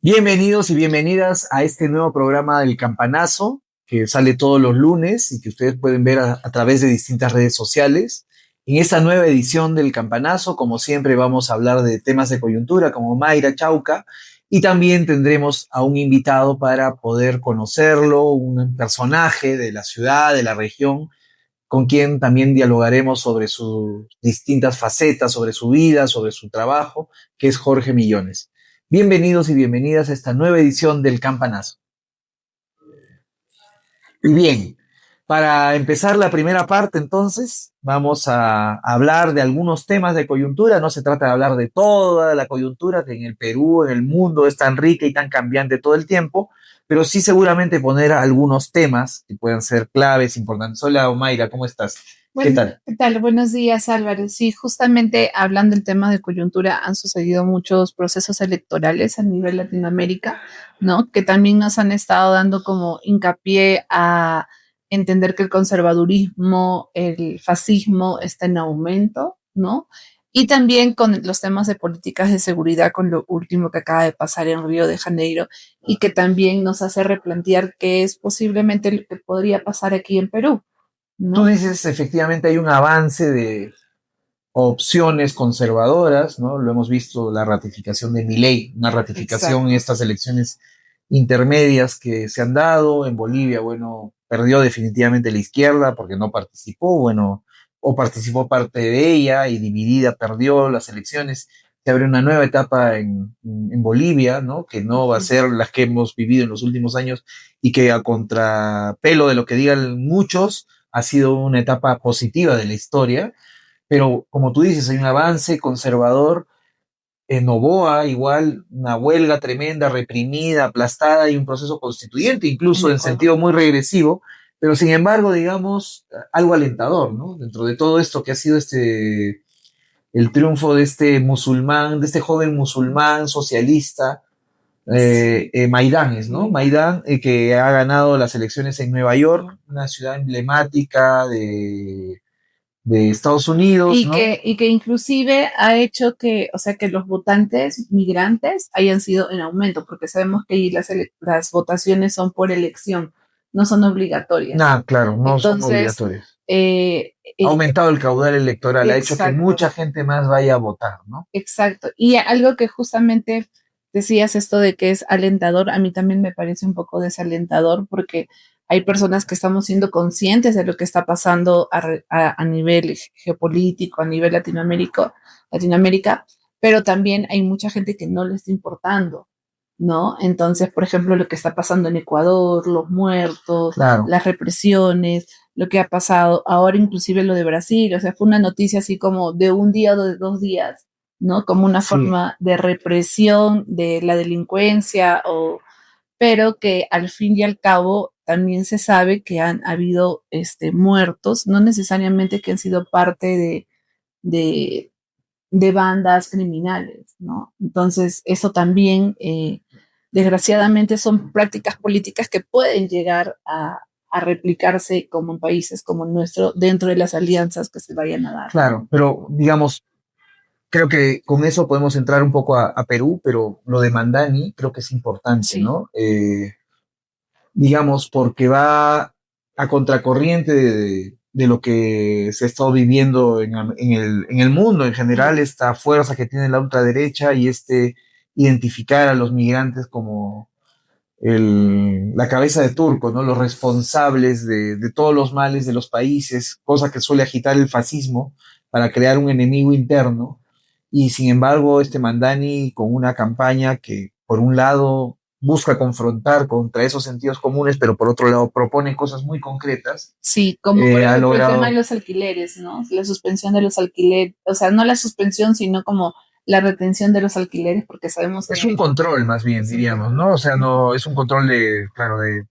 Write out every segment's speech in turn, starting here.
Bienvenidos y bienvenidas a este nuevo programa del Campanazo, que sale todos los lunes y que ustedes pueden ver a través de distintas redes sociales. En esta nueva edición del Campanazo, como siempre, vamos a hablar de temas de coyuntura como Mayra Chauca, y también tendremos a un invitado para poder conocerlo, un personaje de la ciudad, de la región, con quien también dialogaremos sobre sus distintas facetas, sobre su vida, sobre su trabajo, que es Jorge Millones. Bienvenidos y bienvenidas a esta nueva edición del Campanazo. Y bien, para empezar la primera parte, entonces, vamos a hablar de algunos temas de coyuntura. No se trata de hablar de toda la coyuntura que en el Perú, en el mundo, es tan rica y tan cambiante todo el tiempo, pero sí seguramente poner algunos temas que puedan ser claves, importantes. Hola, Omaira, ¿cómo estás? ¿Qué Bueno, tal? ¿qué tal? Buenos días, Álvaro. Sí, justamente hablando del tema de coyuntura, han sucedido muchos procesos electorales a nivel Latinoamérica, ¿no? Que también nos han estado dando como hincapié a entender que el conservadurismo, el fascismo está en aumento, ¿no? Y también con los temas de políticas de seguridad, con lo último que acaba de pasar en Río de Janeiro, y que también nos hace replantear qué es posiblemente lo que podría pasar aquí en Perú, Tú ¿no? dices, efectivamente, hay un avance de opciones conservadoras, ¿no? Lo hemos visto, la ratificación de Milei, una ratificación en Exacto. estas elecciones intermedias que se han dado. En Bolivia, bueno, perdió definitivamente la izquierda porque no participó, bueno, o participó parte de ella y dividida perdió las elecciones. Se abre una nueva etapa en Bolivia, ¿no? Que no va a ser las que hemos vivido en los últimos años y que a contrapelo de lo que digan muchos, ha sido una etapa positiva de la historia, pero como tú dices, hay un avance conservador. En Novoa, igual, una huelga tremenda, reprimida, aplastada, y un proceso constituyente, En incluso en Ecuador. sentido muy regresivo, pero sin embargo, digamos, algo alentador, ¿no? Dentro de todo esto que ha sido el triunfo de este musulmán, de este joven musulmán socialista, Sí. Maidanes, ¿no? Maidán, que ha ganado las elecciones en Nueva York, una ciudad emblemática de Estados Unidos, ¿no? Y que inclusive ha hecho que, o sea, que los votantes migrantes hayan sido en aumento, porque sabemos que ahí las votaciones son por elección, no son obligatorias. Nada, claro, no son Entonces, obligatorios. eh, Ha eh, aumentado el caudal electoral, ha hecho que exacto. mucha gente más vaya a votar, ¿no? Exacto. Y algo que justamente decías esto de que es alentador, a mí también me parece un poco desalentador porque hay personas que estamos siendo conscientes de lo que está pasando a nivel geopolítico, a nivel Latinoamérica, pero también hay mucha gente que no le está importando, ¿no? Entonces, por ejemplo, lo que está pasando en Ecuador, los muertos, Claro, las represiones, lo que ha pasado, ahora inclusive lo de Brasil, o sea, fue una noticia así como de un día o de 2 días, ¿no? Como una sí, forma de represión de la delincuencia, pero que al fin y al cabo también se sabe que han habido muertos, no necesariamente que han sido parte de, de bandas criminales, ¿no? Entonces, eso también, desgraciadamente, son prácticas políticas que pueden llegar a replicarse como en países como el nuestro, dentro de las alianzas que se vayan a dar. claro, pero digamos, creo que con eso podemos entrar un poco a Perú, pero lo de Mandani creo que es importante, Sí, ¿no? Digamos, porque va a contracorriente de lo que se ha estado viviendo en el mundo en general, esta fuerza que tiene la ultraderecha y identificar a los migrantes como la cabeza de turco, ¿no? Los responsables de todos los males de los países, cosa que suele agitar el fascismo para crear un enemigo interno. Y sin embargo, este Mandani, con una campaña que, por un lado, busca confrontar contra esos sentidos comunes, pero por otro lado propone cosas muy concretas, sí, como por ha ejemplo el tema de logrado. los alquileres, ¿no? La suspensión de los alquileres, o sea, no la suspensión, sino como la retención de los alquileres, porque sabemos Es que un control, más bien, es un diríamos, control. ¿no? O sea, no es un control de, claro, de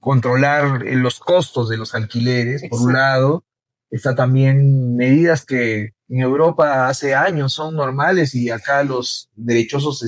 controlar los costos de los alquileres, por un Exacto. lado. Está también medidas que en Europa hace años son normales y acá los derechosos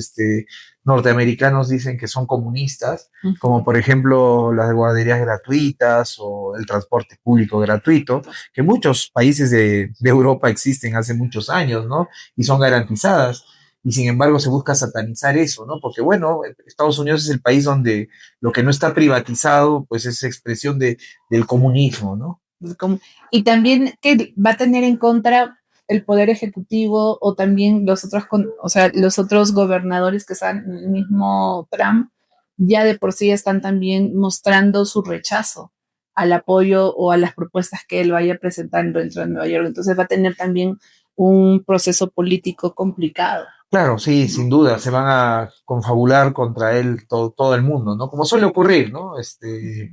norteamericanos dicen que son comunistas, como Ujú. por ejemplo las guarderías gratuitas o el transporte público gratuito, que en muchos países de Europa existen hace muchos años, ¿no? Y son garantizadas. y sin embargo se busca satanizar eso, ¿no? Porque bueno, Estados Unidos es el país donde lo que no está privatizado, pues es expresión del comunismo, ¿no? Como- y también que va a tener en contra el poder ejecutivo o también los otros, o sea, los otros gobernadores que están en el mismo Trump, ya de por sí están también mostrando su rechazo al apoyo o a las propuestas que él vaya presentando dentro de Nueva York. Entonces va a tener también un proceso político complicado. Claro, sí, sin ¿No? duda, se van a confabular contra él todo el mundo, ¿no? Como suele ocurrir, ¿no?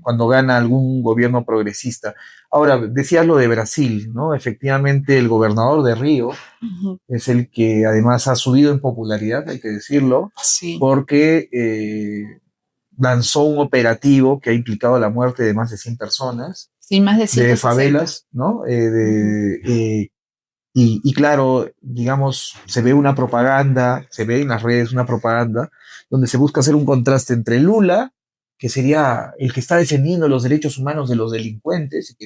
Cuando gana algún gobierno progresista. Ahora, decías lo de Brasil, ¿no? Efectivamente, el gobernador de Río Ujú. es el que además ha subido en popularidad, hay que decirlo, Sí, porque lanzó un operativo que ha implicado la muerte de más de 100 personas, sí, más de de 160. favelas, ¿no? Ujú. Y claro, digamos, se ve una propaganda, se ve en las redes una propaganda donde se busca hacer un contraste entre Lula, que sería el que está defendiendo los derechos humanos de los delincuentes, y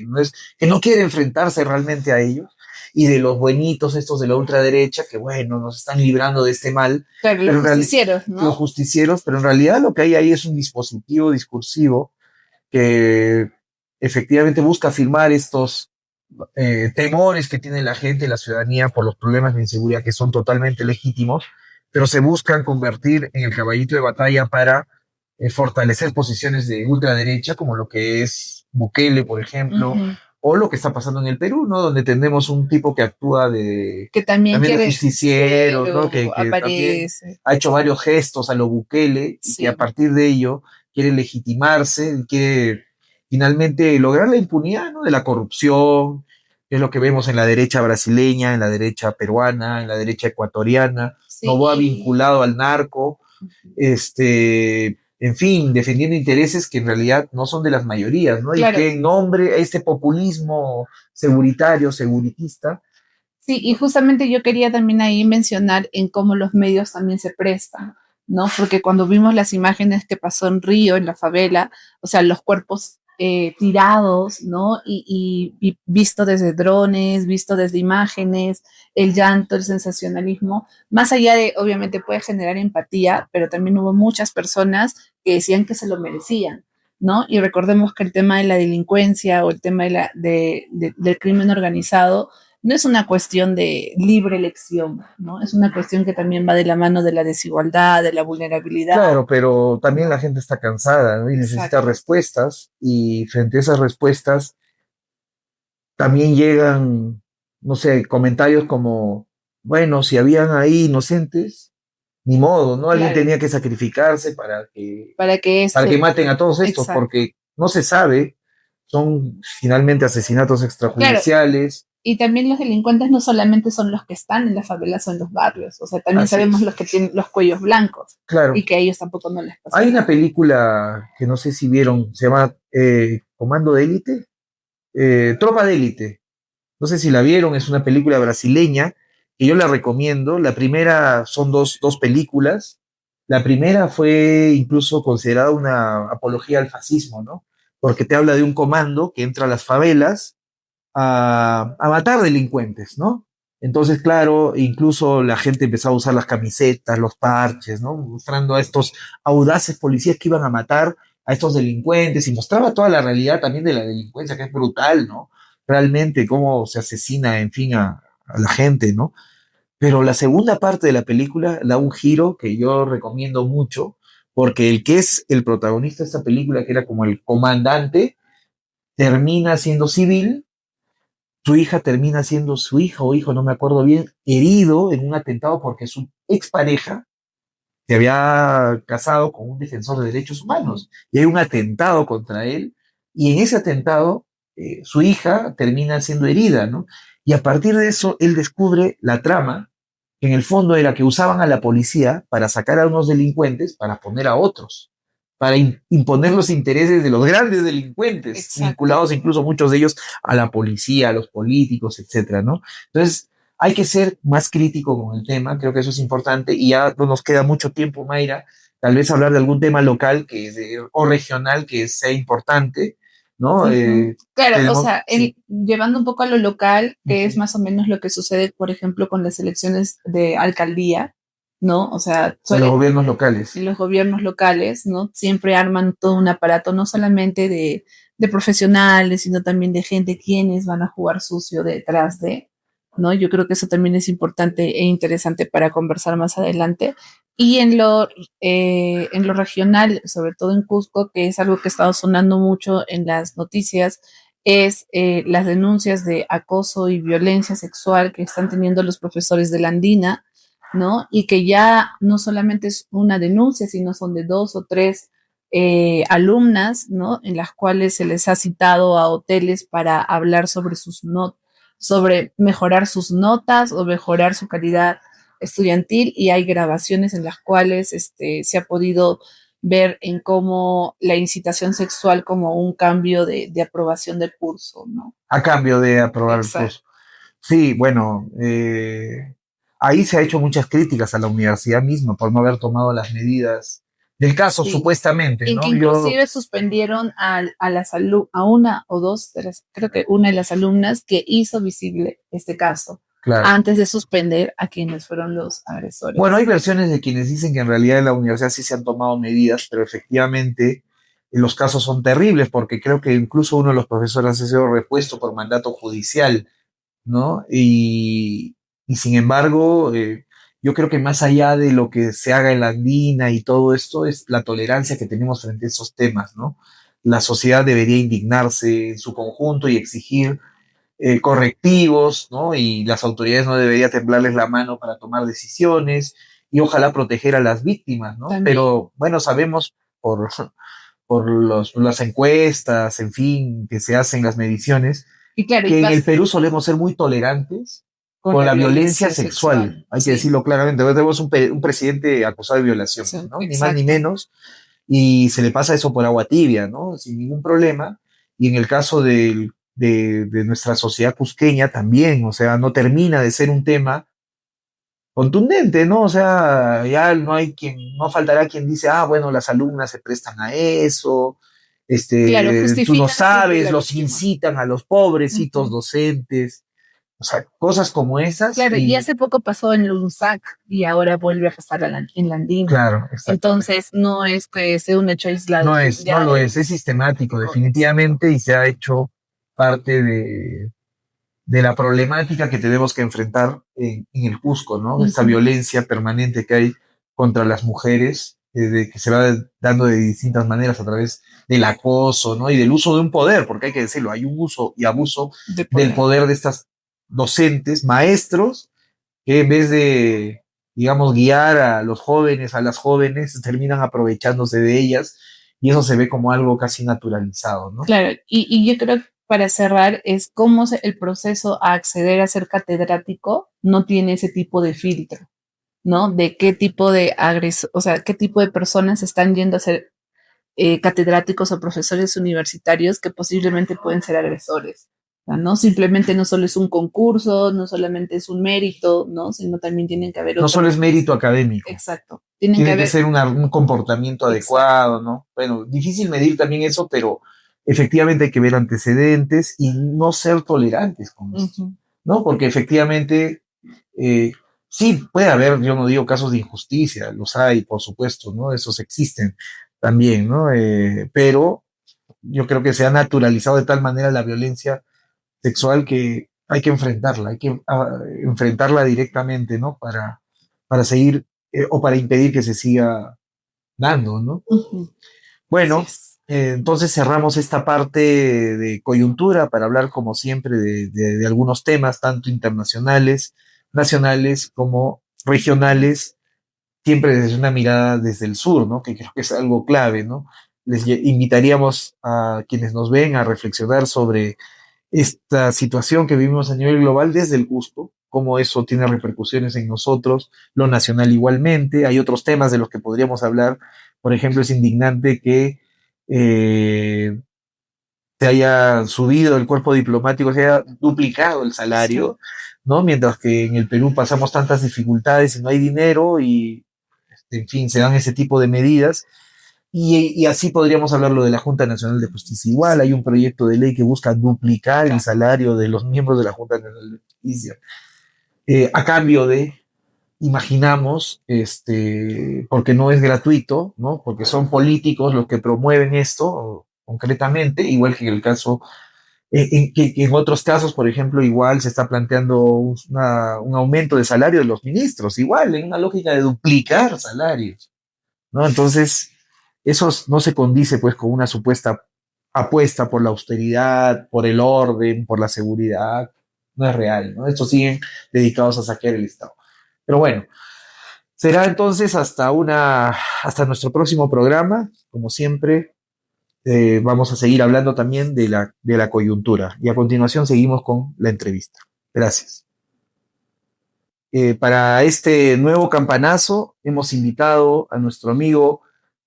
que no quiere enfrentarse realmente a ellos, y de los buenitos estos de la ultraderecha, que bueno, nos están librando de este mal, Claro, los pero en realidad justicieros, los ¿no? justicieros, pero en realidad lo que hay ahí es un dispositivo discursivo que efectivamente busca afirmar estos temores que tiene la gente, la ciudadanía por los problemas de inseguridad que son totalmente legítimos, pero se buscan convertir en el caballito de batalla para fortalecer posiciones de ultraderecha, como lo que es Bukele, por ejemplo, Ujú. o lo que está pasando en el Perú, ¿no? Donde tenemos un tipo que actúa Que también también de quiere justiciero, ¿no? justiciero, Que también aparece. ha hecho varios gestos a lo Bukele y que a Sí, partir de ello quiere legitimarse, quiere finalmente lograr la impunidad, ¿no? De la corrupción, que es lo que vemos en la derecha brasileña, en la derecha peruana, en la derecha ecuatoriana, sí, no va vinculado al narco, en fin, defendiendo intereses que en realidad no son de las mayorías, ¿no? Y claro, que en nombre de este populismo seguritario, seguritista, sí, y justamente yo quería también ahí mencionar en cómo los medios también se prestan, ¿no? Porque cuando vimos las imágenes que pasó en Río, en la favela, o sea, los cuerpos tirados, ¿no? Y visto desde drones, visto desde imágenes, el llanto, el sensacionalismo, más allá de, obviamente puede generar empatía, pero también hubo muchas personas que decían que se lo merecían. ¿No? Y recordemos que el tema de la delincuencia o el tema del crimen organizado no es una cuestión de libre elección, ¿no? Es una cuestión que también va de la mano de la desigualdad, de la vulnerabilidad, claro, pero también la ¿no? gente está cansada, ¿no? Y necesita Exacto. respuestas, y frente a esas respuestas también llegan, no sé, comentarios como, bueno, si habían ahí inocentes, ni modo, ¿no? Alguien Claro, tenía que sacrificarse para que para que este, maten a todos estos, exacto. porque no se sabe, son finalmente asesinatos Claro, extrajudiciales. y también los delincuentes no solamente son los que están en las favelas o en los barrios, o sea, también Así sabemos es, los que tienen los cuellos blancos y claro. que a ellos tampoco no les pasa Hay una nada. película que no sé si vieron, se llama Comando de Élite, Tropa de Élite. No sé si la vieron, es una película brasileña que yo la recomiendo. La primera son dos películas. La primera fue incluso considerada una apología al fascismo, ¿no? Porque te habla de un comando que entra a las favelas a matar delincuentes, ¿no? Entonces, claro, incluso la gente empezó a usar las camisetas, los parches, ¿no? Mostrando a estos audaces policías que iban a matar a estos delincuentes y mostraba toda la realidad también de la delincuencia, que es brutal, ¿no? Realmente cómo se asesina, en fin, a la gente, ¿no? Pero la segunda parte de la película da un giro que yo recomiendo mucho, porque el que es el protagonista de esta película, que era como el comandante, termina siendo civil. Su hija termina siendo su hija o hijo, no me acuerdo bien, herido en un atentado porque su expareja se había casado con un defensor de derechos humanos y hay un atentado contra él, y en ese atentado su hija termina siendo herida, ¿no? Y a partir de eso él descubre la trama, que en el fondo era que usaban a la policía para sacar a unos delincuentes para poner a otros, para imponer los intereses de los grandes delincuentes, Exacto. vinculados incluso muchos de ellos a la policía, a los políticos, etcétera, ¿no? Entonces, hay que ser más crítico con el tema, creo que eso es importante, y ya no nos queda mucho tiempo, Mayra, tal vez hablar de algún tema local o regional que sea importante, ¿no? Ujú. Claro, o Tenemos, sea, sí, llevando un poco a lo local, que es ujú, más o menos lo que sucede, por ejemplo, con las elecciones de alcaldía. ¿no? O sea, En los suele, gobiernos locales. en los gobiernos locales, ¿no? Siempre arman todo un aparato, no solamente de profesionales, sino también de gente quienes van a jugar sucio detrás de, ¿no? Yo creo que eso también es importante e interesante para conversar más adelante. Y en lo regional, sobre todo en Cusco, que es algo que ha estado sonando mucho en las noticias, es las denuncias de acoso y violencia sexual que están teniendo los profesores de la Andina, ¿no? Y que ya no solamente es una denuncia, sino son de dos o tres alumnas, ¿no? En las cuales se les ha citado a hoteles para hablar sobre sobre mejorar sus notas o mejorar su calidad estudiantil, y hay grabaciones en las cuales se ha podido ver en cómo la incitación sexual como un cambio de aprobación del curso, ¿no? A cambio de aprobar el Exacto. curso. Sí, bueno, ahí se ha hecho muchas críticas a la universidad misma por no haber tomado las medidas del caso, Sí, supuestamente, en que ¿no? Yo, inclusive suspendieron a una o dos de las, creo que una de las alumnas que hizo visible este caso, claro. antes de suspender a quienes fueron los agresores. Bueno, hay versiones de quienes dicen que en realidad en la universidad sí se han tomado medidas, pero efectivamente los casos son terribles porque creo que incluso uno de los profesores ha sido repuesto por mandato judicial, ¿no? Y sin embargo, yo creo que más allá de lo que se haga en la andina y todo esto, es la tolerancia que tenemos frente a esos temas, ¿no? La sociedad debería indignarse en su conjunto y exigir correctivos, ¿no? Y las autoridades no deberían temblarles la mano para tomar decisiones y ojalá proteger a las víctimas, ¿no? También. Pero bueno, sabemos por, las encuestas, en fin, que se hacen las mediciones, Y claro, y que en el pasa Perú solemos ser muy tolerantes con con la la violencia violencia sexual, sexual. hay que Sí, decirlo claramente. Tenemos un presidente acusado de violación, sí, ¿no? Ni más ni exacto. menos, y se le pasa eso por agua tibia, ¿no? Sin ningún problema. Y en el caso de nuestra sociedad cusqueña también, o sea, no termina de ser un tema contundente, ¿no? O sea, ya no hay quien, no faltará quien dice, ah, bueno, las alumnas se prestan a eso, Claro, tú no justifican siempre sabes, la los víctima. incitan a los pobrecitos Ujú. docentes, o sea, cosas como esas Claro, y y, hace poco pasó en Lunsac y ahora vuelve a pasar en Landín. claro, exactamente. Entonces, no es que sea un hecho aislado, No ya lo es es sistemático, sistemático. Exacto. definitivamente, y se ha hecho parte de la problemática que tenemos que enfrentar en el Cusco, ¿no? Esta Ujú. violencia permanente que hay contra las mujeres, que se va dando de distintas maneras a través del acoso, ¿no? Y del uso de un poder, porque hay que decirlo, hay un uso y abuso De del poder. poder de estas docentes, maestros, que en vez de, digamos, guiar a los jóvenes, a las jóvenes, terminan aprovechándose de ellas, y eso se ve como algo casi naturalizado, ¿no? Claro, y yo creo que para cerrar es cómo el proceso a acceder a ser catedrático no tiene ese tipo de filtro, ¿no? De qué tipo de o sea, qué tipo de personas están yendo a ser catedráticos o profesores universitarios que posiblemente pueden ser agresores. O sea, no simplemente no solo es un concurso, no solamente es un mérito, ¿no? Sino también tienen que haber No otro. solo es mérito académico, Exacto. Tienen que tiene que haber. ser un comportamiento Exacto. adecuado, ¿no? Bueno, difícil medir también eso, pero efectivamente hay que ver antecedentes y no ser tolerantes con esto, Ujú. ¿no? Porque efectivamente, eh, sí, puede haber, yo no digo casos de injusticia, los hay, por supuesto, ¿no? Esos existen también, ¿no? Pero yo creo que se ha naturalizado de tal manera la violencia sexual que hay que enfrentarla, hay que enfrentarla directamente, ¿no? Para seguir o para impedir que se siga dando, ¿no? Ujú. Así Bueno, es. entonces cerramos esta parte de coyuntura para hablar, como siempre, de algunos temas, tanto internacionales, nacionales como regionales, siempre desde una mirada desde el sur, ¿no? Que creo que es algo clave, ¿no? Invitaríamos a quienes nos ven a reflexionar sobre esta situación que vivimos a nivel global desde el Cusco, cómo eso tiene repercusiones en nosotros, lo nacional igualmente. Hay otros temas de los que podríamos hablar. Por ejemplo, es indignante que eh, se haya subido el cuerpo diplomático, se haya duplicado el Sí. salario, ¿no? Mientras que en el Perú pasamos tantas dificultades y no hay dinero y, en fin, se dan ese tipo de medidas. Y así podríamos hablarlo de la Junta Nacional de Justicia. Igual hay un proyecto de ley que busca duplicar el salario de los miembros de la Junta Nacional de Justicia a cambio de imaginamos, porque no es gratuito, ¿no? Porque son políticos los que promueven esto concretamente, igual que en el caso, que en otros casos, por ejemplo, igual se está planteando un aumento de salario de los ministros, igual, en una lógica de duplicar salarios, ¿no? Entonces, eso no se condice pues con una supuesta apuesta por la austeridad, por el orden, por la seguridad, no es real, ¿no? Estos siguen dedicados a saquear el Estado. Pero bueno, será entonces hasta nuestro próximo programa. Como siempre, vamos a seguir hablando también de la coyuntura. Y a continuación seguimos con la entrevista. Gracias. Para este nuevo campanazo hemos invitado a nuestro amigo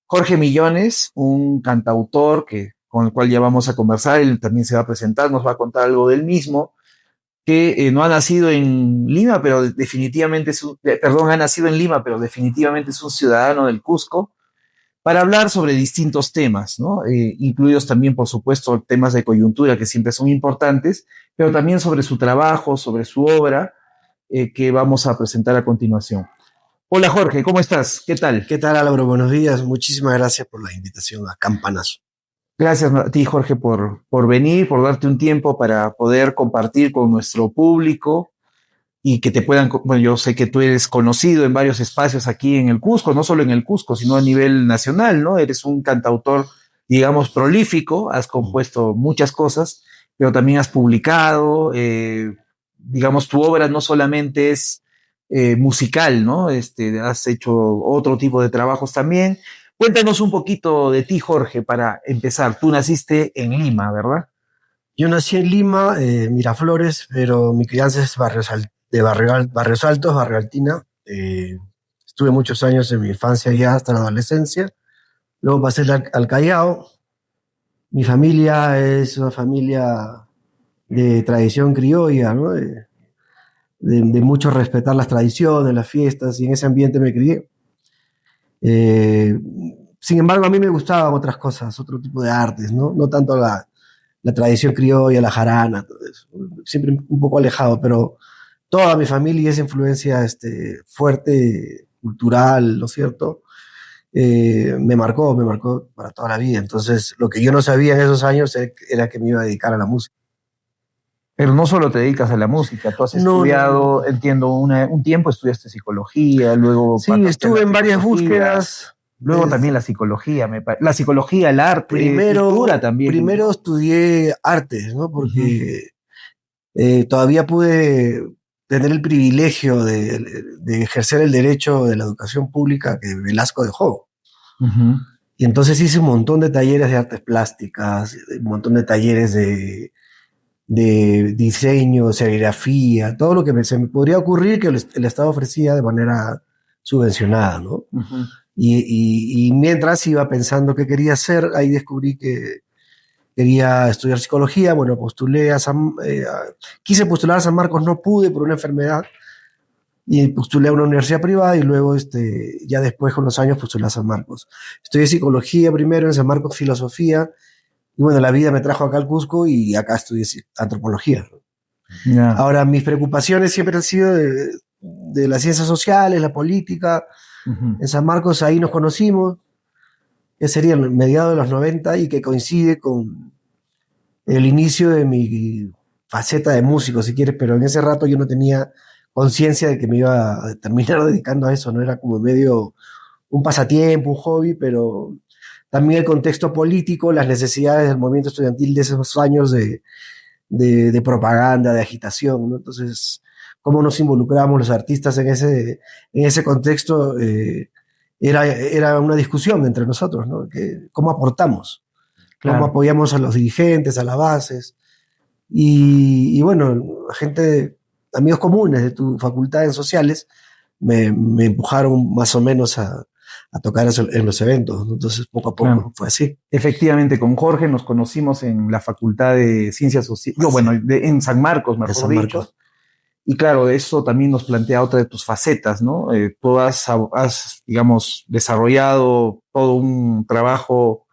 Jorge Millones, un cantautor con el cual ya vamos a conversar. Él también se va a presentar, nos va a contar algo del mismo, que no ha nacido en Lima, pero definitivamente ha nacido en Lima, pero definitivamente es un ciudadano del Cusco, para hablar sobre distintos temas, ¿no? Incluidos también, por supuesto, temas de coyuntura que siempre son importantes, pero también sobre su trabajo, sobre su obra, que vamos a presentar a continuación. Hola Jorge, ¿cómo estás? ¿Qué tal? ¿Qué tal, Álvaro? Buenos días. Muchísimas gracias por la invitación a Campanazo. Gracias a ti, Jorge, por venir, por darte un tiempo para poder compartir con nuestro público y que te puedan, bueno, yo sé que tú eres conocido en varios espacios aquí en el Cusco, no solo en el Cusco, sino a nivel nacional, ¿no? Eres un cantautor, digamos, prolífico, has compuesto muchas cosas, pero también has publicado, digamos, tu obra no solamente es musical, ¿no? Has hecho otro tipo de trabajos también. Cuéntanos un poquito de ti, Jorge, para empezar. Tú naciste en Lima, ¿verdad? Yo nací en Lima, Miraflores, pero mi crianza es Barrios Altos, Barrio Altina. Estuve muchos años en mi infancia ya hasta la adolescencia. Luego pasé al Callao. Mi familia es una familia de tradición criolla, ¿no? De mucho respetar las tradiciones, las fiestas, y en ese ambiente me crié. Sin embargo, a mí me gustaban otras cosas, otro tipo de artes, ¿no? No tanto la tradición criolla, la jarana, todo eso. Siempre un poco alejado, pero toda mi familia, esa influencia fuerte, cultural, ¿no es cierto? Me marcó para toda la vida. Entonces, lo que yo no sabía en esos años era que me iba a dedicar a la música. Pero no solo te dedicas a la música, tú has estudiado, entiendo, un tiempo estudiaste psicología, luego... Sí, estuve en varias búsquedas. Luego también la psicología, la psicología, el arte, primero también. Primero estudié artes, ¿no? Porque todavía pude tener el privilegio de ejercer el derecho de la educación pública que Velasco dejó. Y entonces hice un montón de talleres de artes plásticas, un montón de talleres de diseño, serigrafía, todo lo que se me podría ocurrir que el Estado ofrecía de manera subvencionada, ¿no? Y mientras iba pensando qué quería hacer, ahí descubrí que quería estudiar psicología. Bueno, quise postular a San Marcos, no pude por una enfermedad, y postulé a una universidad privada, y luego ya después con los años postulé a San Marcos. Estudié psicología primero, en San Marcos filosofía, y bueno, la vida me trajo acá al Cusco y acá estudié antropología. Yeah. Ahora, mis preocupaciones siempre han sido de las ciencias sociales, la política. En San Marcos ahí nos conocimos, que sería en mediados de los 90, y que coincide con el inicio de mi faceta de músico, si quieres, pero en ese rato yo no tenía conciencia de que me iba a terminar dedicando a eso, no era como medio un pasatiempo, un hobby, pero también el contexto político, las necesidades del movimiento estudiantil de esos años de propaganda, de agitación, ¿no? Entonces, cómo nos involucramos los artistas en ese contexto, era una discusión entre nosotros, ¿no? ¿Cómo aportamos? Claro. ¿Cómo apoyamos a los dirigentes, a las bases? Y bueno, amigos comunes de tu facultad en sociales me empujaron más o menos a tocar eso en los eventos, ¿no? Entonces poco a poco fue así. Efectivamente, con Jorge nos conocimos en la Facultad de Ciencias Sociales, en San Marcos, mejor dicho. Y claro, eso también nos plantea otra de tus facetas, ¿no? Tú has, digamos, desarrollado todo un trabajo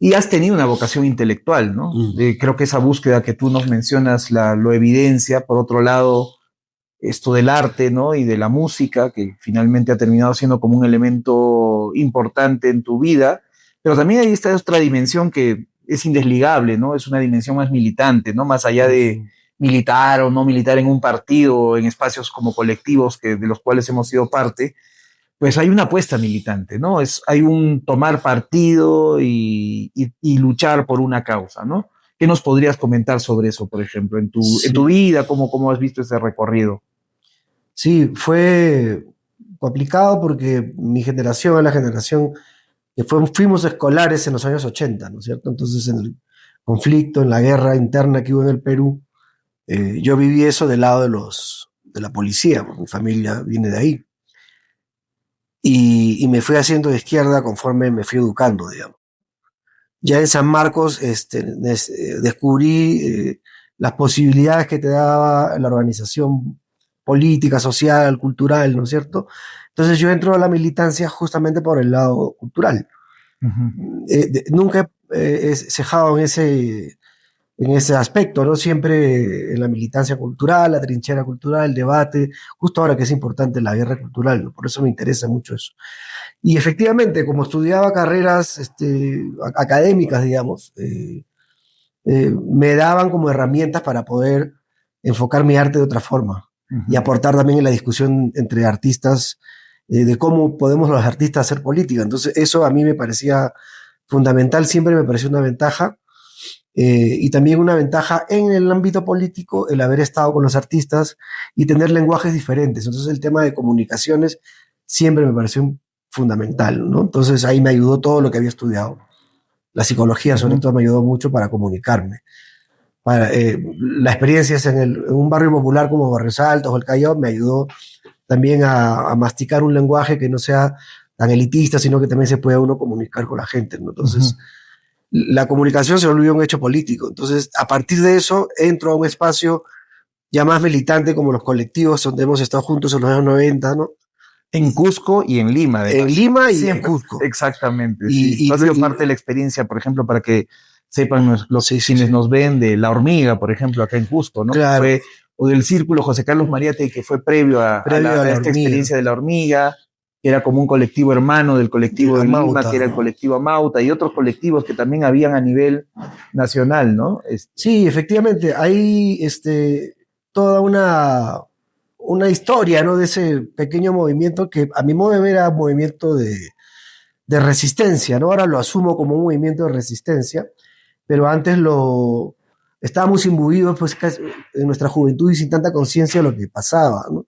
y has tenido una vocación intelectual, ¿no? Creo que esa búsqueda que tú nos mencionas lo evidencia. Por otro lado, esto del arte, ¿no? Y de la música, que finalmente ha terminado siendo como un elemento importante en tu vida, pero también hay esta otra dimensión que es indesligable, ¿no? Es una dimensión más militante, ¿no? Más allá de militar o no militar en un partido o en espacios como colectivos de los cuales hemos sido parte, pues hay una apuesta militante, ¿no? Hay un tomar partido y luchar por una causa, ¿no? ¿Qué nos podrías comentar sobre eso, por ejemplo, en tu vida? ¿Cómo has visto ese recorrido? Sí, fue complicado porque mi generación es la generación que fuimos escolares en los años 80, ¿no es cierto? Entonces, en el conflicto, en la guerra interna que hubo en el Perú, yo viví eso del lado de la policía, porque mi familia viene de ahí. Y me fui haciendo de izquierda conforme me fui educando, digamos. Ya en San Marcos descubrí las posibilidades que te daba la organización política, social, cultural, ¿no es cierto? Entonces yo entro a la militancia justamente por el lado cultural. Nunca he cejado en ese aspecto, ¿no? Siempre en la militancia cultural, la trinchera cultural, el debate, justo ahora que es importante la guerra cultural, ¿no? Por eso me interesa mucho eso. Y efectivamente, como estudiaba carreras académicas, digamos, me daban como herramientas para poder enfocar mi arte de otra forma y aportar también en la discusión entre artistas de cómo podemos los artistas hacer política. Entonces, eso a mí me parecía fundamental, siempre me pareció una ventaja. Y también una ventaja en el ámbito político el haber estado con los artistas y tener lenguajes diferentes. Entonces el tema de comunicaciones siempre me pareció fundamental, ¿no? Entonces ahí me ayudó todo lo que había estudiado. La psicología sobre todo me ayudó mucho para comunicarme. La experiencia en un barrio popular como Barrios Altos o el Callao me ayudó también a masticar un lenguaje que no sea tan elitista, sino que también se pueda uno comunicar con la gente, ¿no? Entonces la comunicación se volvió un hecho político. Entonces, a partir de eso, entro a un espacio ya más militante como los colectivos donde hemos estado juntos en los años 90, ¿no? En Cusco y en Lima, además. En Lima y siempre, en Cusco. Exactamente. Y ha sido parte de la experiencia, por ejemplo, para que sepan quienes nos ven de La Hormiga, por ejemplo, acá en Cusco, ¿no? Claro. O del Círculo José Carlos Mariate, que fue previo a esta experiencia de La Hormiga, que era como un colectivo hermano del colectivo de Lima, que era el colectivo Amauta, y otros colectivos que también habían a nivel nacional, ¿no? Sí, efectivamente, hay toda una historia, ¿no? De ese pequeño movimiento que a mi modo de ver era un movimiento de resistencia, ¿no? Ahora lo asumo como un movimiento de resistencia, pero antes estábamos imbuidos pues, en nuestra juventud y sin tanta conciencia de lo que pasaba, ¿no?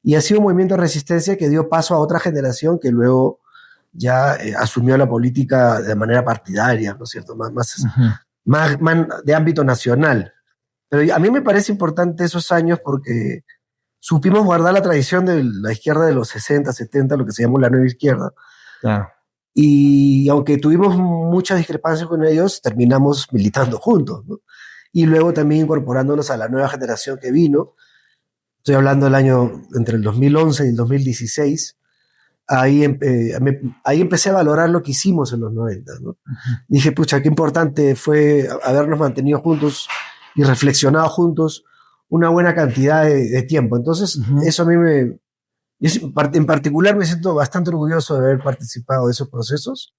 Y ha sido un movimiento de resistencia que dio paso a otra generación que luego ya asumió la política de manera partidaria, ¿no es cierto? Más de ámbito nacional. Pero a mí me parece importante esos años porque supimos guardar la tradición de la izquierda de los 60, 70, lo que se llamó la nueva izquierda. Claro. Y aunque tuvimos muchas discrepancias con ellos, terminamos militando juntos, ¿no? Y luego también incorporándonos a la nueva generación que vino. Estoy hablando del año entre el 2011 y el 2016. Ahí empecé a valorar lo que hicimos en los 90, ¿no? Dije, pucha, qué importante fue habernos mantenido juntos y reflexionado juntos una buena cantidad de tiempo. Entonces, eso a mí en particular me siento bastante orgulloso de haber participado de esos procesos.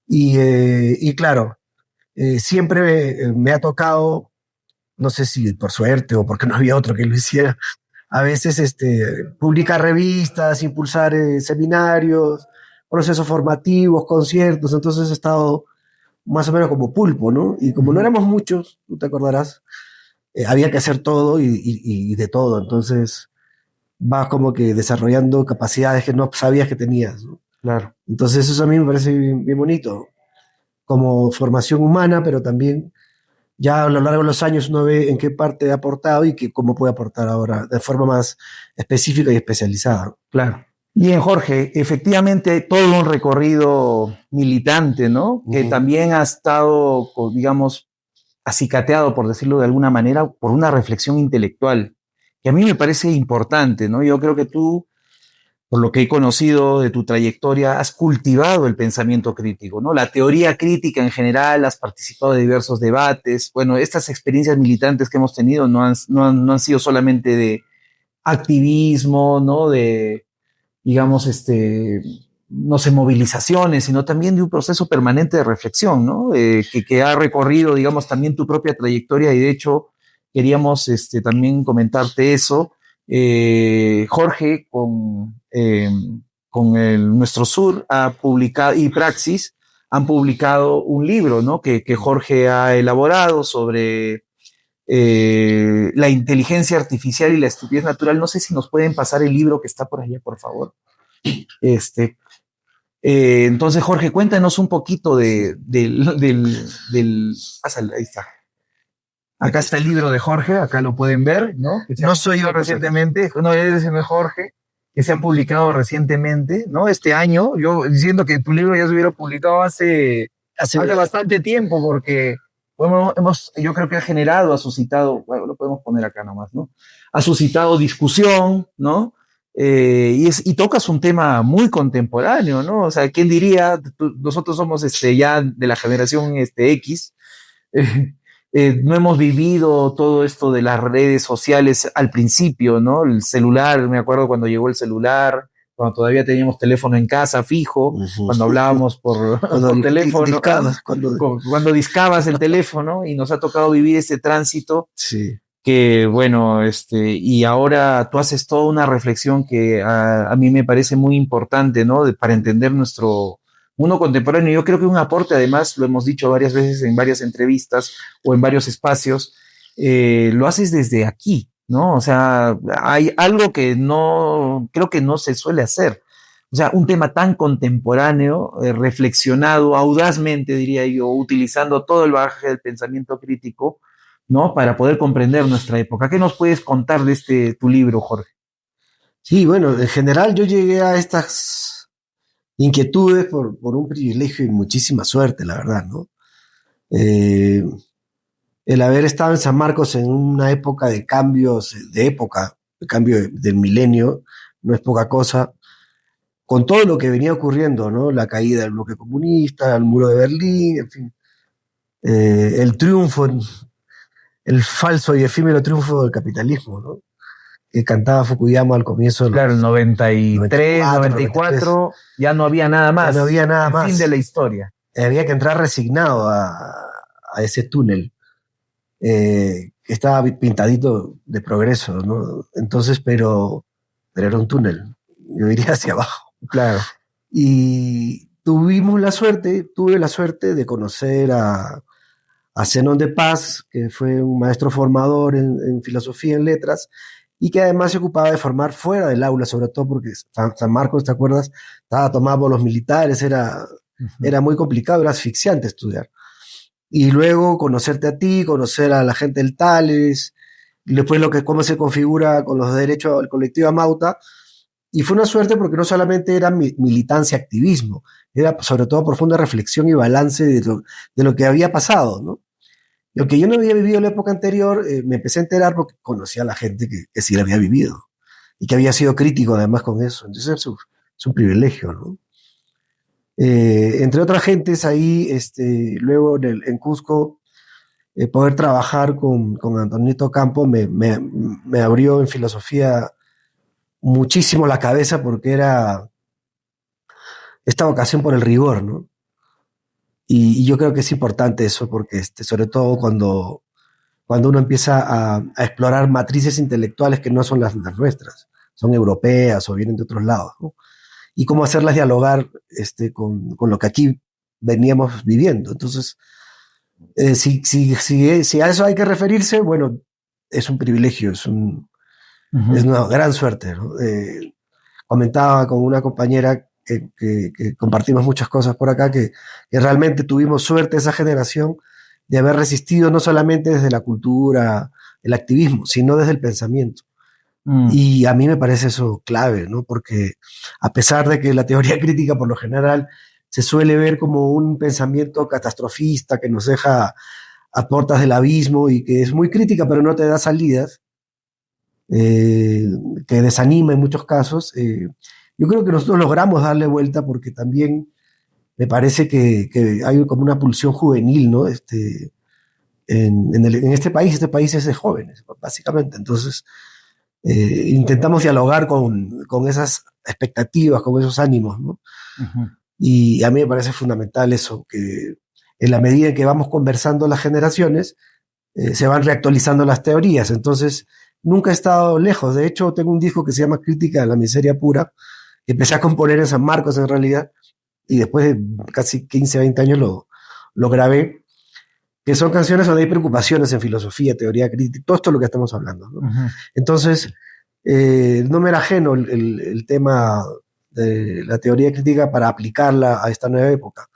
Y claro, siempre me ha tocado, no sé si por suerte o porque no había otro que lo hiciera, a veces publicar revistas, impulsar seminarios, procesos formativos, conciertos. Entonces he estado más o menos como pulpo, ¿no? Y como no éramos muchos, tú te acordarás, había que hacer todo y de todo. Entonces vas como que desarrollando capacidades que no sabías que tenías, ¿no? Claro. Entonces eso a mí me parece bien, bien bonito, como formación humana, pero también ya a lo largo de los años uno ve en qué parte ha aportado y cómo puede aportar ahora de forma más específica y especializada. Claro. Bien, Jorge, efectivamente todo un recorrido militante, ¿no? Que también ha estado, digamos, acicateado, por decirlo de alguna manera, por una reflexión intelectual, que a mí me parece importante, ¿no? Yo creo que tú, por lo que he conocido de tu trayectoria, has cultivado el pensamiento crítico, ¿no? La teoría crítica en general, has participado de diversos debates. Bueno, estas experiencias militantes que hemos tenido no han sido solamente activismo, ¿no? De, digamos, no sé, movilizaciones, sino también de un proceso permanente de reflexión, ¿no? Que ha recorrido, digamos, también tu propia trayectoria y de hecho queríamos también comentarte eso. Jorge, con Nuestro Sur, ha publicado, y Praxis, han publicado un libro, ¿no? Que Jorge ha elaborado sobre la inteligencia artificial y la estupidez natural. No sé si nos pueden pasar el libro que está por allá, por favor. Este, entonces, Jorge, cuéntanos un poquito pásale, ahí está. Acá está el libro de Jorge, acá lo pueden ver, ¿no? No soy yo recientemente, no, ese no es Jorge, que se ha publicado recientemente, ¿no? Este año, yo diciendo que tu libro ya se hubiera publicado hace bastante tiempo, porque bueno, yo creo que ha generado, ha suscitado, bueno, lo podemos poner acá nomás, ¿no? Ha suscitado discusión, ¿no? Y tocas un tema muy contemporáneo, ¿no? O sea, ¿quién diría? Nosotros somos ya de la generación X, no hemos vivido todo esto de las redes sociales al principio, ¿no? El celular, me acuerdo cuando llegó el celular, cuando todavía teníamos teléfono en casa fijo, cuando hablábamos por teléfono, cuando discabas el teléfono, y nos ha tocado vivir ese tránsito. Sí. Que bueno, y ahora tú haces toda una reflexión que a mí me parece muy importante, ¿no? Para entender nuestro mundo contemporáneo. Yo creo que un aporte, además, lo hemos dicho varias veces en varias entrevistas o en varios espacios, lo haces desde aquí, ¿no? O sea, hay algo que creo que no se suele hacer. O sea, un tema tan contemporáneo, reflexionado audazmente, diría yo, utilizando todo el bagaje del pensamiento crítico, ¿no? Para poder comprender nuestra época. ¿Qué nos puedes contar de tu libro, Jorge? Sí, bueno, en general yo llegué a estas inquietudes por un privilegio y muchísima suerte, la verdad, ¿no? El haber estado en San Marcos en una época de cambios, de cambio del milenio, no es poca cosa, con todo lo que venía ocurriendo, ¿no? La caída del bloque comunista, el muro de Berlín, en fin, el triunfo, el falso y efímero triunfo del capitalismo, ¿no? Que cantaba Fukuyama al comienzo de Claro, el 93, 94, ya no había nada más. Ya no había nada más. El fin de la historia. Había que entrar resignado a ese túnel que estaba pintadito de progreso, ¿no? Entonces, pero era un túnel, yo diría hacia abajo. Claro. Y tuve la suerte de conocer a Zenón de Paz, que fue un maestro formador en filosofía, en letras, y que además se ocupaba de formar fuera del aula, sobre todo porque San Marcos, ¿te acuerdas? Estaba tomado por los militares, era muy complicado, era asfixiante estudiar. Y luego conocerte a ti, conocer a la gente del Tales, y después cómo se configura con los derechos del colectivo Amauta. Y fue una suerte porque no solamente era militancia, activismo, era sobre todo profunda reflexión y balance de lo que había pasado, ¿no? Lo que yo no había vivido en la época anterior, me empecé a enterar porque conocía a la gente que sí la había vivido y que había sido crítico además con eso. Entonces es un privilegio, ¿no? Entre otras gentes ahí, luego en Cusco, poder trabajar con Antonito Campo me abrió en filosofía muchísimo la cabeza porque era esta vocación por el rigor, ¿no? Y yo creo que es importante eso porque sobre todo cuando uno empieza a explorar matrices intelectuales que no son las nuestras, son europeas o vienen de otros lados, ¿no? Y cómo hacerlas dialogar con lo que aquí veníamos viviendo. Entonces, si a eso hay que referirse, bueno, es un privilegio, es una gran suerte, ¿no? Comentaba con una compañera que compartimos muchas cosas por acá, que realmente tuvimos suerte esa generación de haber resistido no solamente desde la cultura, el activismo, sino desde el pensamiento. Y a mí me parece eso clave, ¿no? Porque a pesar de que la teoría crítica por lo general se suele ver como un pensamiento catastrofista que nos deja a puertas del abismo y que es muy crítica pero no te da salidas, que desanima en muchos casos, yo creo que nosotros logramos darle vuelta porque también me parece que hay como una pulsión juvenil, ¿no? En este país es de jóvenes, básicamente. Entonces, intentamos dialogar con esas expectativas, con esos ánimos, ¿no? Ujú. Y a mí me parece fundamental eso, que en la medida en que vamos conversando las generaciones, se van reactualizando las teorías. Entonces, nunca he estado lejos. De hecho, tengo un disco que se llama Crítica de la Miseria Pura, que empecé a componer en San Marcos en realidad, y después de casi 15, 20 años lo grabé, que son canciones donde hay preocupaciones en filosofía, teoría crítica, todo esto es lo que estamos hablando, ¿no? Ujú. Entonces, no me era ajeno el tema de la teoría crítica para aplicarla a esta nueva época.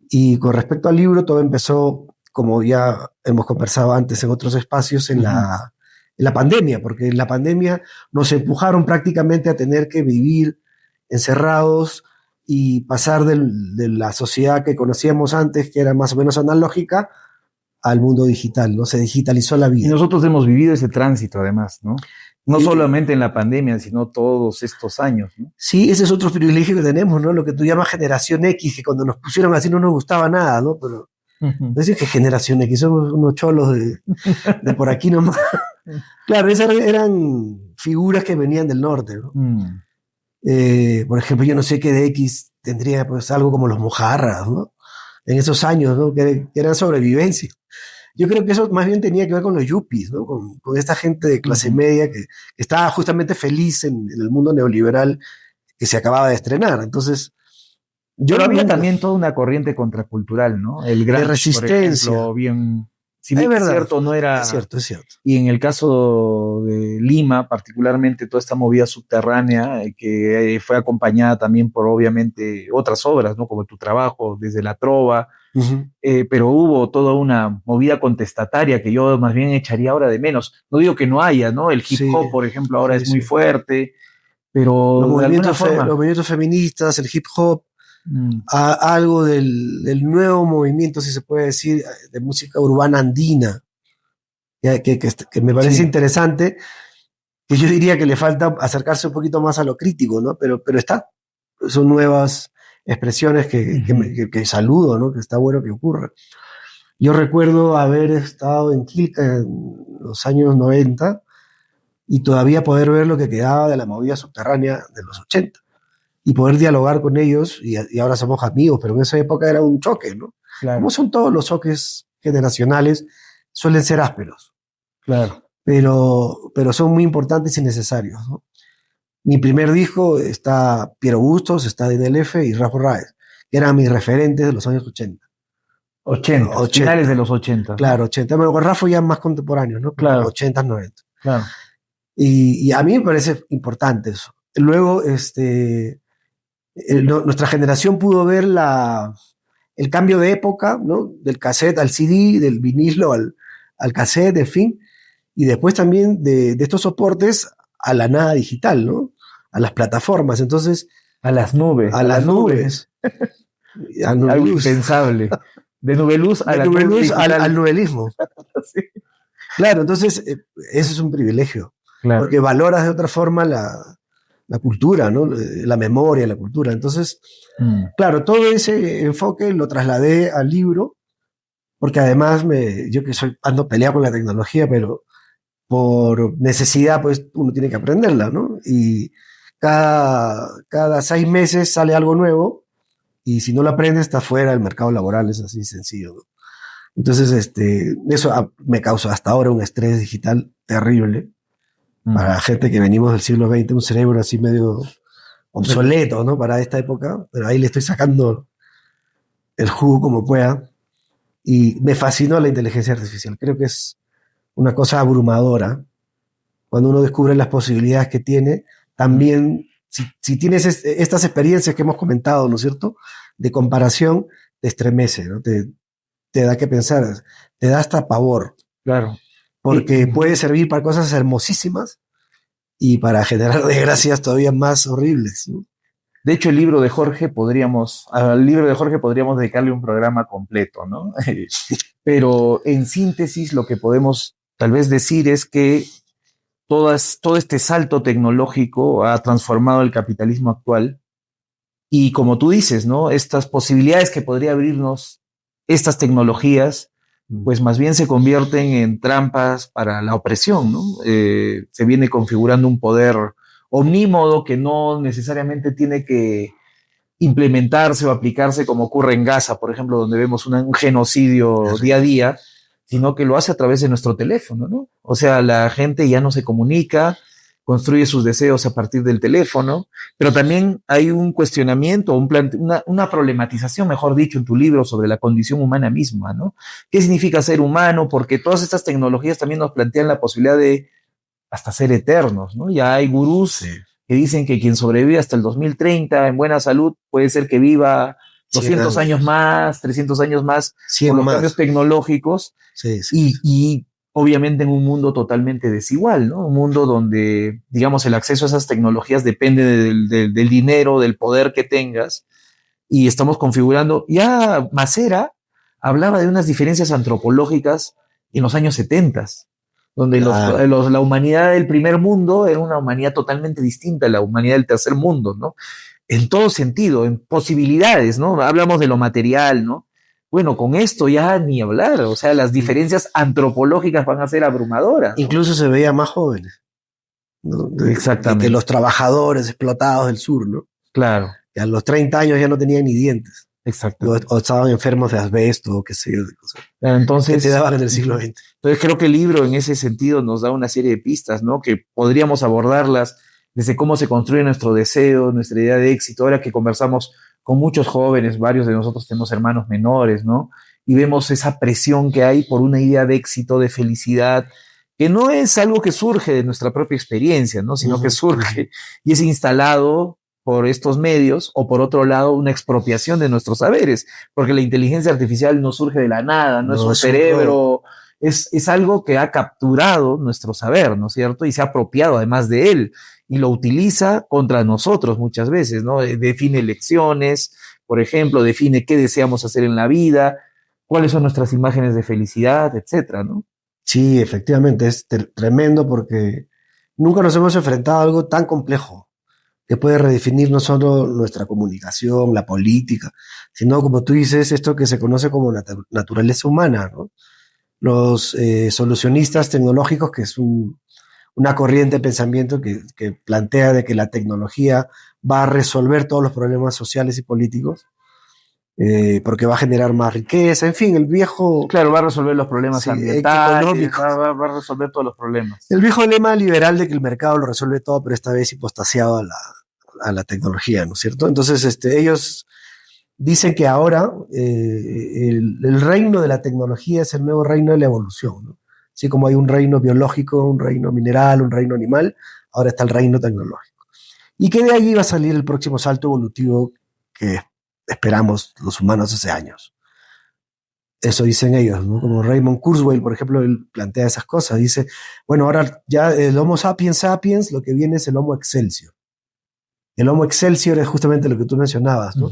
Y con respecto al libro, todo empezó, como ya hemos conversado antes en otros espacios, en la pandemia, porque en la pandemia nos empujaron prácticamente a tener que vivir encerrados y pasar de la sociedad que conocíamos antes, que era más o menos analógica, al mundo digital, ¿no? Se digitalizó la Y vida. nosotros hemos vivido ese tránsito, además, ¿no? No Y- solamente en la pandemia, sino todos estos años, ¿no? Sí, ese es otro privilegio que tenemos, ¿no? Lo que tú llamas generación X, que cuando nos pusieron así no nos gustaba nada, ¿no? Pero no es que generación X, somos unos cholos de por aquí nomás. Claro, esas eran figuras que venían del norte, ¿no? Mm. Por ejemplo, yo no sé qué de X tendría pues algo como los mojarras, ¿no? En esos años, ¿no? Que eran sobrevivencia. Yo creo que eso más bien tenía que ver con los yuppies, ¿no? Con esta gente de clase Ujú. media que estaba justamente feliz en el mundo neoliberal que se acababa de estrenar. Entonces, yo Pero había nunca, también toda una corriente contracultural, ¿no? El de grunge, por resistencia. ejemplo, bien, si Es bien es verdad, cierto, no es era, cierto, es cierto. y en el caso de Lima, particularmente toda esta movida subterránea, que fue acompañada también por obviamente otras obras, ¿no? Como Tu Trabajo, desde La Trova, Ujú. pero hubo toda una movida contestataria que yo más bien echaría ahora de menos. No digo que no haya, ¿no? El hip Sí, hop, por ejemplo, ahora sí, es muy sí. fuerte, pero de alguna Los forma, movimientos feministas, el hip hop, mm, algo del nuevo movimiento, si se puede decir, de música urbana andina, que me parece sí. interesante, que yo diría que le falta acercarse un poquito más a lo crítico, ¿no? Pero está, son nuevas expresiones Ujú. que saludo, ¿no? Que está bueno que ocurra. Yo recuerdo haber estado en Quilca en los años 90 y todavía poder ver lo que quedaba de la movida subterránea de los 80 y poder dialogar con ellos y ahora somos amigos, pero en esa época era un choque, ¿no? Como Claro, son todos los choques generacionales, suelen ser ásperos, claro. pero son muy importantes y necesarios, ¿no? Mi primer disco está Piero Bustos, está DNLF y Rafa Raez, que eran mis referentes de los años 80. 80, finales de 80, los 80, ¿no? claro, 80. Bueno, con Rafa ya más contemporáneo, ¿no? Pero Claro, 80, 90. claro. Y a mí me parece importante eso. Luego, nuestra generación pudo ver el cambio de época, ¿no? Del cassette al CD, del vinilo al cassette, en fin, y después también de estos soportes a la nada digital, ¿no? A las plataformas, entonces, A las nubes, a a la las nube. nubes, a Nube Algo Luz, impensable. De nube luz a de la Nube nube Luz al digital. novelismo. Sí. Claro, entonces, eso es un privilegio, Claro. porque valoras de otra forma la cultura, ¿no? La memoria, la cultura. Entonces, Mm. claro, todo ese enfoque lo trasladé al libro, porque además yo que ando peleado con la tecnología, pero por necesidad, pues uno tiene que aprenderla, ¿no? Y cada 6 meses sale algo nuevo, y si no lo aprendes, está fuera del mercado laboral, es así sencillo, ¿no? Entonces, eso me causa hasta ahora un estrés digital terrible Mm. para gente que venimos del siglo XX, un cerebro así medio obsoleto, ¿no? Para esta época, pero ahí le estoy sacando el jugo como pueda. Y me fascinó la inteligencia artificial. Creo que es una cosa abrumadora cuando uno descubre las posibilidades que tiene. También, si tienes estas experiencias que hemos comentado, ¿no es cierto? De comparación, te estremece, ¿no? Te da que pensar, te da hasta pavor, Claro. porque puede servir para cosas hermosísimas y para generar desgracias todavía más horribles, ¿no? De hecho, al libro de Jorge podríamos dedicarle un programa completo, ¿no? Pero en síntesis, lo que podemos tal vez decir es que todo este salto tecnológico ha transformado el capitalismo actual y como tú dices, ¿no? Estas posibilidades que podría abrirnos estas tecnologías pues más bien se convierten en trampas para la opresión, ¿no? Se viene configurando un poder omnímodo que no necesariamente tiene que implementarse o aplicarse como ocurre en Gaza, por ejemplo, donde vemos un genocidio día a día, sino que lo hace a través de nuestro teléfono, ¿no? O sea, la gente ya no se comunica, construye sus deseos a partir del teléfono, pero también hay un cuestionamiento, una problematización, mejor dicho, en tu libro sobre la condición humana misma, ¿no? ¿Qué significa ser humano? Porque todas estas tecnologías también nos plantean la posibilidad de hasta ser eternos, ¿no? Ya hay gurús que dicen que quien sobrevive hasta el 2030 en buena salud puede ser que viva 200 años más, 300 años más, por los cambios tecnológicos, y obviamente en un mundo totalmente desigual, ¿no? Un mundo donde, digamos, el acceso a esas tecnologías depende del dinero, del poder que tengas, y estamos configurando. Ya Macera hablaba de unas diferencias antropológicas en los años 70, donde la humanidad del primer mundo era una humanidad totalmente distinta a la humanidad del tercer mundo, ¿no? En todo sentido, en posibilidades, ¿no? Hablamos de lo material, ¿no? Bueno, con esto ya ni hablar, o sea, las diferencias antropológicas van a ser abrumadoras, ¿no? Incluso se veía más jóvenes, ¿no? Exactamente. De los trabajadores explotados del sur, ¿no? Claro. Que a los 30 años ya no tenían ni dientes. Exacto. O estaban enfermos de asbesto, o qué sé yo. Entonces, que te daban en el siglo XX. Entonces creo que el libro en ese sentido nos da una serie de pistas, ¿no? Que podríamos abordarlas desde cómo se construye nuestro deseo, nuestra idea de éxito. Ahora que conversamos con muchos jóvenes, varios de nosotros tenemos hermanos menores, ¿no? Y vemos esa presión que hay por una idea de éxito, de felicidad, que no es algo que surge de nuestra propia experiencia, ¿no? Sino que surge y es instalado por estos medios, o por otro lado, una expropiación de nuestros saberes, porque la inteligencia artificial no surge de la nada, no es un cerebro, es algo que ha capturado nuestro saber, ¿no es cierto? Y se ha apropiado además de él, y lo utiliza contra nosotros muchas veces, ¿no? Define lecciones, por ejemplo, define qué deseamos hacer en la vida, cuáles son nuestras imágenes de felicidad, etcétera, ¿no? Sí, efectivamente, es tremendo porque nunca nos hemos enfrentado a algo tan complejo, que puede redefinir no solo nuestra comunicación, la política, sino, como tú dices, esto que se conoce como naturaleza humana, ¿no? Los solucionistas tecnológicos, que es una corriente de pensamiento que plantea de que la tecnología va a resolver todos los problemas sociales y políticos, porque va a generar más riqueza, en fin, el viejo... Claro, va a resolver los problemas ambientales, va a resolver todos los problemas. El viejo lema liberal de que el mercado lo resuelve todo, pero esta vez hipostasiado a la tecnología, ¿no es cierto? Entonces, ellos dicen que ahora el reino de la tecnología es el nuevo reino de la evolución, ¿no? Así como hay un reino biológico, un reino mineral, un reino animal, ahora está el reino tecnológico. Y que de allí va a salir el próximo salto evolutivo que esperamos los humanos hace años. Eso dicen ellos, ¿no? Como Raymond Kurzweil, por ejemplo, él plantea esas cosas. Dice, bueno, ahora ya el Homo sapiens sapiens, lo que viene es el Homo excelsior. El Homo excelsior es justamente lo que tú mencionabas, ¿no?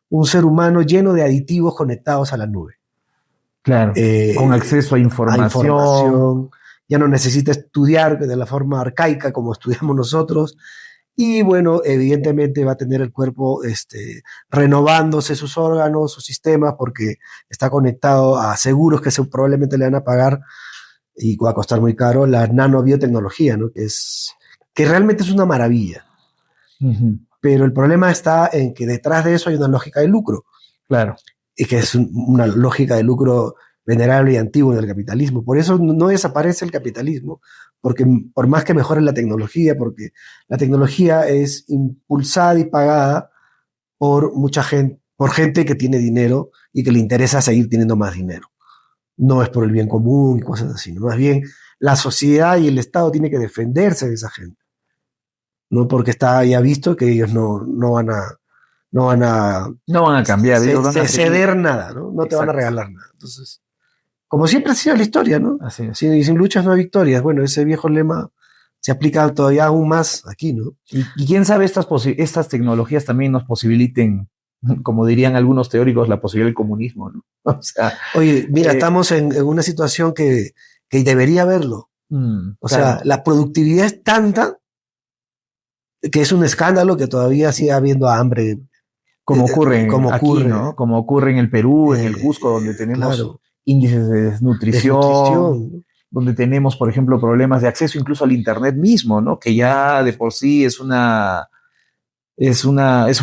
Un ser humano lleno de aditivos conectados a la nube. Claro, con acceso a información. Ya no necesita estudiar de la forma arcaica como estudiamos nosotros. Y bueno, evidentemente va a tener el cuerpo renovándose sus órganos, sus sistemas, porque está conectado a seguros que probablemente le van a pagar y va a costar muy caro, la nanobiotecnología, ¿no? Que realmente es una maravilla. Pero el problema está en que detrás de eso hay una lógica de lucro. Claro. Y que es una lógica de lucro venerable y antigua en el capitalismo. Por eso no desaparece el capitalismo, porque por más que mejore la tecnología, porque la tecnología es impulsada y pagada por mucha gente, por gente que tiene dinero y que le interesa seguir teniendo más dinero. No es por el bien común y cosas así, ¿no? Más bien la sociedad y el Estado tiene que defenderse de esa gente, ¿no? Porque está ya visto que ellos no van a cambiar, ceder nada, ¿no? No te van a regalar nada. Entonces, como siempre ha sido la historia, ¿no? Así es. Sin luchas no hay victorias. Bueno, ese viejo lema se aplica todavía aún más aquí, ¿no? Y quién sabe, estas tecnologías también nos posibiliten, como dirían algunos teóricos, la posibilidad del comunismo, ¿no? O sea, oye, mira, estamos en una situación que debería verlo. O sea, la productividad es tanta que es un escándalo que todavía sigue habiendo hambre. Como ocurre aquí, ¿no? Como ocurre en el Perú, en el Cusco, donde tenemos índices de desnutrición, Desnutrición. donde tenemos, por ejemplo, problemas de acceso incluso al Internet mismo, ¿no? Que ya de por sí es un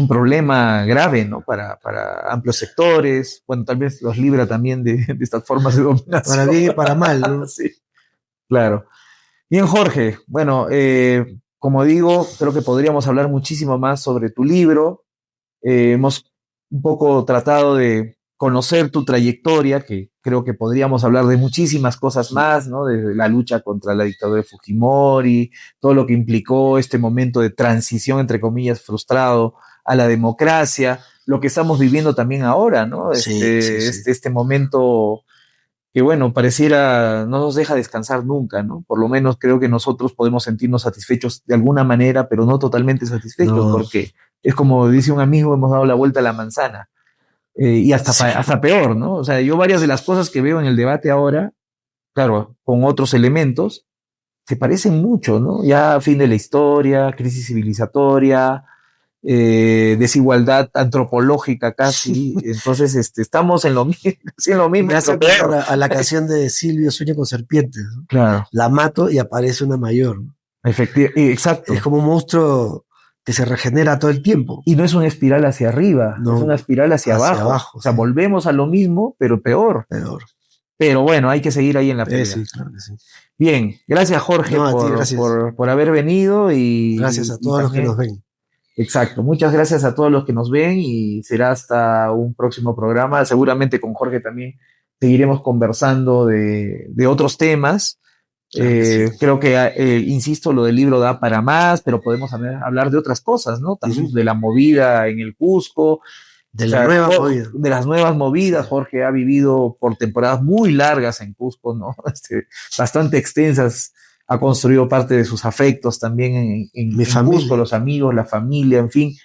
problema grave, ¿no? Para amplios sectores. Bueno, tal vez los libra también de estas formas de dominación. Para bien y para mal, ¿no? Sí, claro. Bien, Jorge. Bueno, como digo, creo que podríamos hablar muchísimo más sobre tu libro. Hemos un poco tratado de conocer tu trayectoria, que creo que podríamos hablar de muchísimas cosas más, ¿no? De la lucha contra la dictadura de Fujimori, todo lo que implicó este momento de transición, entre comillas, frustrado a la democracia, lo que estamos viviendo también ahora, ¿no? Sí, Este momento que, bueno, pareciera no nos deja descansar nunca, ¿no? Por lo menos creo que nosotros podemos sentirnos satisfechos de alguna manera, pero no totalmente satisfechos, No. porque es como dice un amigo, hemos dado la vuelta a la manzana. Y hasta peor, ¿no? O sea, yo varias de las cosas que veo en el debate ahora, claro, con otros elementos, se parecen mucho, ¿no? Ya fin de la historia, crisis civilizatoria, desigualdad antropológica casi. Entonces, estamos en lo mismo, sí, en lo mismo. Me hace acordar a la canción de Silvio Sueño con serpientes, ¿no? Claro. La mato y aparece una mayor, ¿no? Exacto. Es como un monstruo que se regenera todo el tiempo. Y no es una espiral hacia arriba, No, es una espiral hacia abajo. O sea, sí. volvemos a lo mismo, pero peor. Pero bueno, hay que seguir ahí en la pelea. Sí, claro que sí. Bien, gracias Jorge por haber venido y gracias a todos los que nos ven. Exacto, muchas gracias a todos los que nos ven y será hasta un próximo programa. Seguramente con Jorge también seguiremos conversando de otros temas. Claro que sí. Creo que, insisto, lo del libro da para más, pero podemos hablar de otras cosas, ¿no? También de la movida en el Cusco. De las nuevas movidas. Sí. Jorge ha vivido por temporadas muy largas en Cusco, ¿no? Bastante extensas. Ha construido parte de sus afectos también en Cusco, los amigos, la familia, en fin.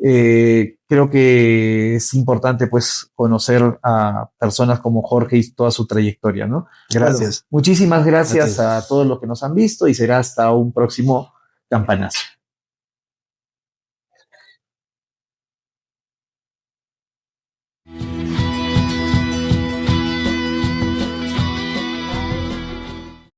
Creo que es importante, pues, conocer a personas como Jorge y toda su trayectoria, ¿no? Gracias. Bueno, muchísimas gracias a todos los que nos han visto y será hasta un próximo campanazo.